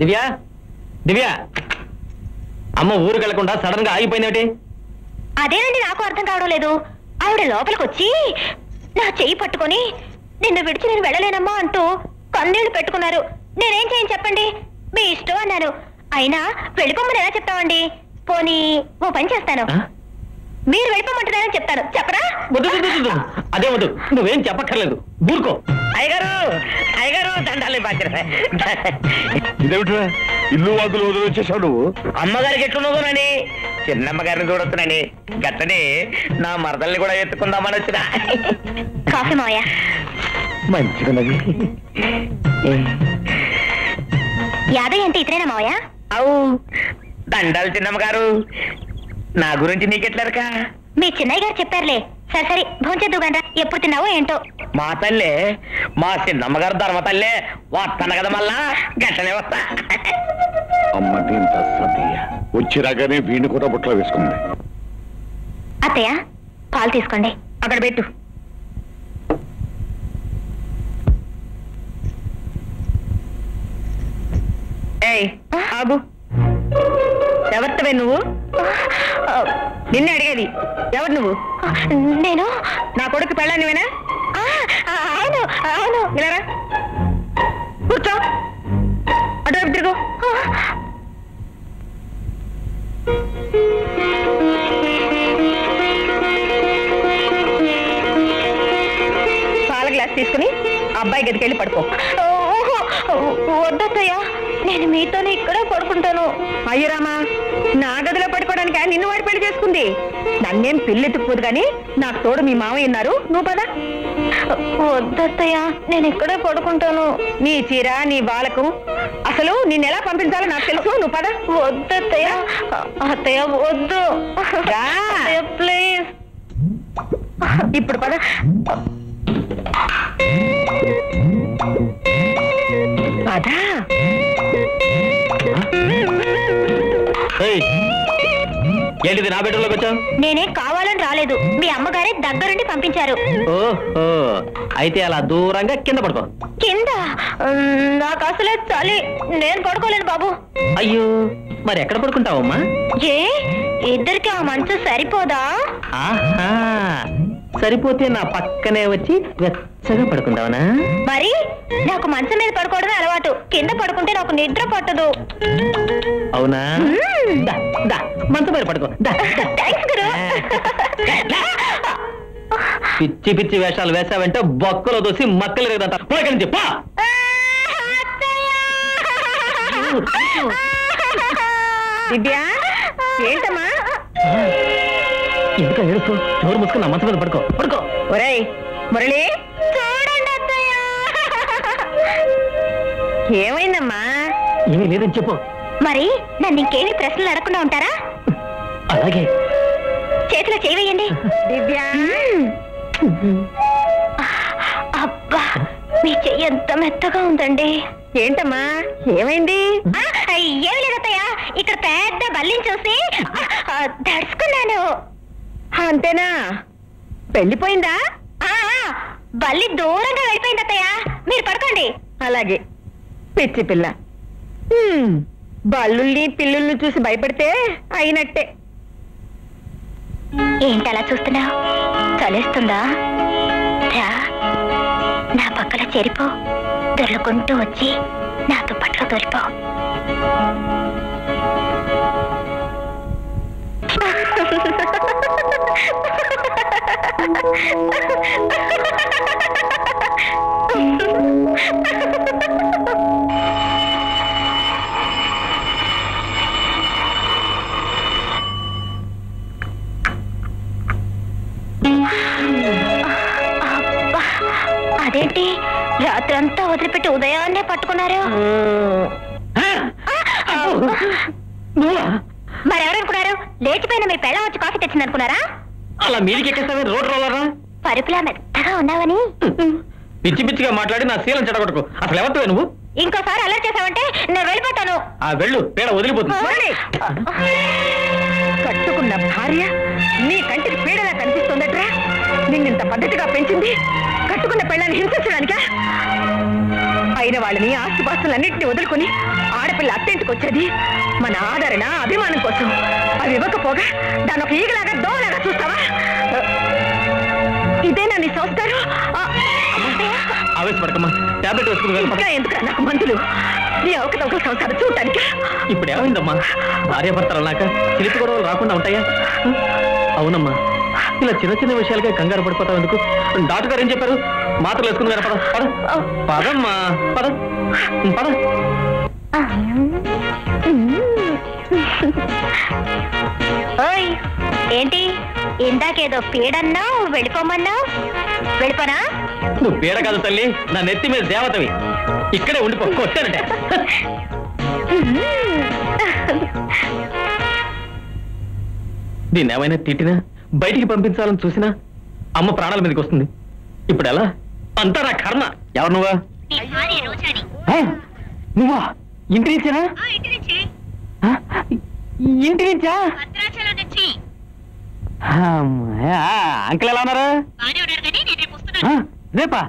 దివ్య దివ్య అమ్మ ఊరికి వెళ్లకుండా సడన్ గా ఆగిపోయిందేమిటి? అదేనండి నాకు అర్థం కావడం లేదు. ఆవిడ లోపలికి వచ్చి నా చెయ్యి పట్టుకొని నిన్ను విడిచి నేను వెళ్ళలేనమ్మా అంటూ కన్నీళ్లు పెట్టుకున్నారు. నేనేం చేయను చెప్పండి, మీ ఇష్టం అన్నారు. అయినా వెళ్ళిపోమని ఎలా చెప్తామండి? పోనీ ఓ పని చేస్తాను, మీరు వెళ్ళిపోమంటున్నారని చెప్తాను. చెప్పరా? అదే వద్దు, నువ్వేం చెప్పక్కర్లేదు, ఊరుకో. అయ్యగారు అయ్యగారు దండాలి బాధ్యత. ఇదేమిట్రా ఇల్లు వాదులు వదిలి వచ్చేసావు నువ్వు? అమ్మగారికి ఎట్లున్నదోనని చిన్నమ్మగారిని చూడొచ్చునని గట్టని నా మరదల్ని కూడా ఎత్తుకుందామని వచ్చిన. కాఫీ మావయ్య. మంచిగున్నది. యాదయ్య అంటే ఇతరేనా మావయ్య? అవు దండాలు చిన్నమ్మగారు. నా గురించి నీకెట్లరక? మీ చిన్నయ్య గారు చెప్పారులే. సరే సరే భోంచేద్దు గండ్రా. ఎప్పుడు తిన్నావో ఏంటో. మా తల్లే, మా చిన్నమ్మగారు ధర్మ తల్లే వస్తాను కదా మళ్ళా గట్టనే వస్తా. అమ్మటి ఇంత సతీయ వచ్చి రాగానే వీణి కూడా బుట్టలో వేసుకుంది. అత్తయ్య పాలు తీసుకోండి. అక్కడ పెట్టు. ఏయ్ ఆగు, ఎవరితవే నువ్వు? నిన్నే అడిగేది, ఎవరు నువ్వు? నేను నా కొడుకు పెళ్ళానివేనా? అవును అవును. ఇలారా కూర్చో, అటువైపు తిరుగు. పాల గ్లాస్ తీసుకుని అబ్బాయి గదికి వెళ్ళి పడుకో. వద్దత్తయ్య, నేను మీతోనే ఇక్కడే పడుకుంటాను. అయ్యరామా, నా గదిలో పడుకోవడానికి నిన్ను వాడి పెళ్లి చేసుకుంది. నన్నేం పిల్లెత్తుకుపోదు కానీ నాకు తోడు మీ మామయ్య ఉన్నారు. నువ్వు పద. వద్దత్తయ్య, నేను ఇక్కడే పడుకుంటాను. నీ చీర నీ బాలకు అసలు నిన్నెలా పంపించాలో నాకు తెలుసు. నువ్వు పద. వద్దత్తయ్య. అత్తయ్య వద్దు, ప్లీజ్. ఇప్పుడు పద. పదా. ఏంటిది నా బెడ్రూమ్లోకి వచ్చావు? నేనే కావాలని రాలేదు, మీ అమ్మగారే దగ్గరుండి పంపించారు. ఓహో, అయితే అలా దూరంగా కింద పడుకో. కింద? నాకు అసలే చలి, నేను పడుకోలేను బాబు. అయ్యో, మరి ఎక్కడ పడుకుంటావమ్మా? ఏ ఇద్దరికి ఆ మంచు సరిపోదా? ఆహా, సరిపోతే నా పక్కనే వచ్చి వెచ్చగా పడుకుంటావనా? మరి నాకు మంచం మీద పడుకోవడమే అలవాటు, కింద పడుకుంటే నాకు నిద్ర పట్టదు. అవునా? మంచం మీద పడుకో. పిచ్చి పిచ్చి వేషాలు వేసావంటే బొక్కలో దోసి మక్కలు రేదంట. చెప్పా దివ్యా, ఏంటమ్మా? ఎందుకు ఏడుస్తూ? నోరు మూసుకుని నా మంచం మీద పడుకో. పడుకో. ఒరేయ్ మురళి, చూడండి అత్తయ్య. ఏమైందమ్మా? ఏమీ లేదని చెప్పు. మరి నన్ను ఇంకేమీ ప్రశ్నలు అడగకుండా ఉంటారా? అలాగే. చేతిలో చేయవేయండి. దివ్యా, అబ్బా, మీ చెయ్యి ఎంత మెత్తగా ఉందండి. ఏంటమ్మా ఏమైంది? ఏమి లేదత్తయ్య, ఇక్కడ పెద్ద బల్లిని చూసి దడుచుకున్నాను. అంతేనా? పెళ్లిపోయిందా? బల్లి దూరంగా వెళ్ళిపోయింది అత్తయ్య. మీరు పడుకోండి. అలాగే. పిచ్చి పిల్ల. బల్లుల్ని పిల్లుల్ని చూసి భయపడితే అయినట్టే. ఏంటలా చూస్తున్నావు? చలేస్తుందా? నా పక్కన చేరిపో, దొర్లుకుంటూ వచ్చి నాతో పట్ల దొరిపో. అదేంటి రాత్రంతా వదిలిపెట్టి ఉదయాన్నే పట్టుకున్నారు? మరెవరనుకున్నారు? లేచిపోయిన మీ పెళ్ళం వచ్చి కాఫీ తెచ్చింది అనుకున్నారా? అలా మీదికి ఎక్కేస్తావే రోడ్ రోలరా? పరుపులా మెత్తగా ఉన్నావని. పిచ్చి పిచ్చిగా మాట్లాడి నా శీలం చెడగొట్టుకో. అసలు ఎవరితో నువ్వు? ఇంకోసారి అల్లరి చేసావంటే నేను వెళ్ళిపోతాను. ఆ వెళ్ళు, పేడ వదిలిపోతుంది. కట్టుకున్న భార్య నీ కంటికి పీడలా కనిపిస్తుందట్రా? నిన్నింత పద్ధతిగా పెంచింది కట్టుకున్న పెళ్ళాన్ని హింసించడానికా? అయిన వాళ్ళని ఆస్తిపాస్తులన్నింటినీ వదులుకుని ఆడపిల్ల అత్తింటికి వచ్చేది మన ఆదరణ అభిమానం కోసం. అవి ఇవ్వకపోగా దాని ఒక ఈగలాగా దోలాగా చూస్తావా? ఇదేనా నీ సంస్కారం? ఆవేశపడకమ్మా, టాబ్లెట్ వేసుకుని ఎందుకు నాకు మందులు? నీ అవకతవకల సంసారం చూడటానికా? ఇప్పుడు ఏమైందమ్మా? భార్యాభర్తలు అన్నాక చిలిపి గొడవలు రాకుండా ఉంటాయా? అవునమ్మా, ఇలా చిన్న చిన్న విషయాలకే కంగారు పడిపోతావు ఎందుకు? డాక్టర్ గారు ఏం చెప్పారు? మాత్రలు వేసుకుని పద పద పదమ్మా, పద పద. ఓయ్ ఏంటి ఇందాకేదో పీడన్నావు, వెళ్ళిపోమన్నావు? వెళ్ళిపోనా? నువ్వు పీడ కాదు తల్లి, నా నెత్తి మీద దేవతవి. ఇక్కడే ఉండిపో, కొట్టానంటే. దీన్ని ఏమైనా తిట్టినా బయటికి పంపించాలని చూసినా అమ్మ ప్రాణాల మీదకి వస్తుంది. ఇప్పుడు ఎలా? అంతా నా కర్మ. ఎవరు నువ్వా? నువ్వా? ఇంటి నుంచేనా? ఇంటి నుంచా? అంకుల్ ఎలా ఉన్నారు? రేపా?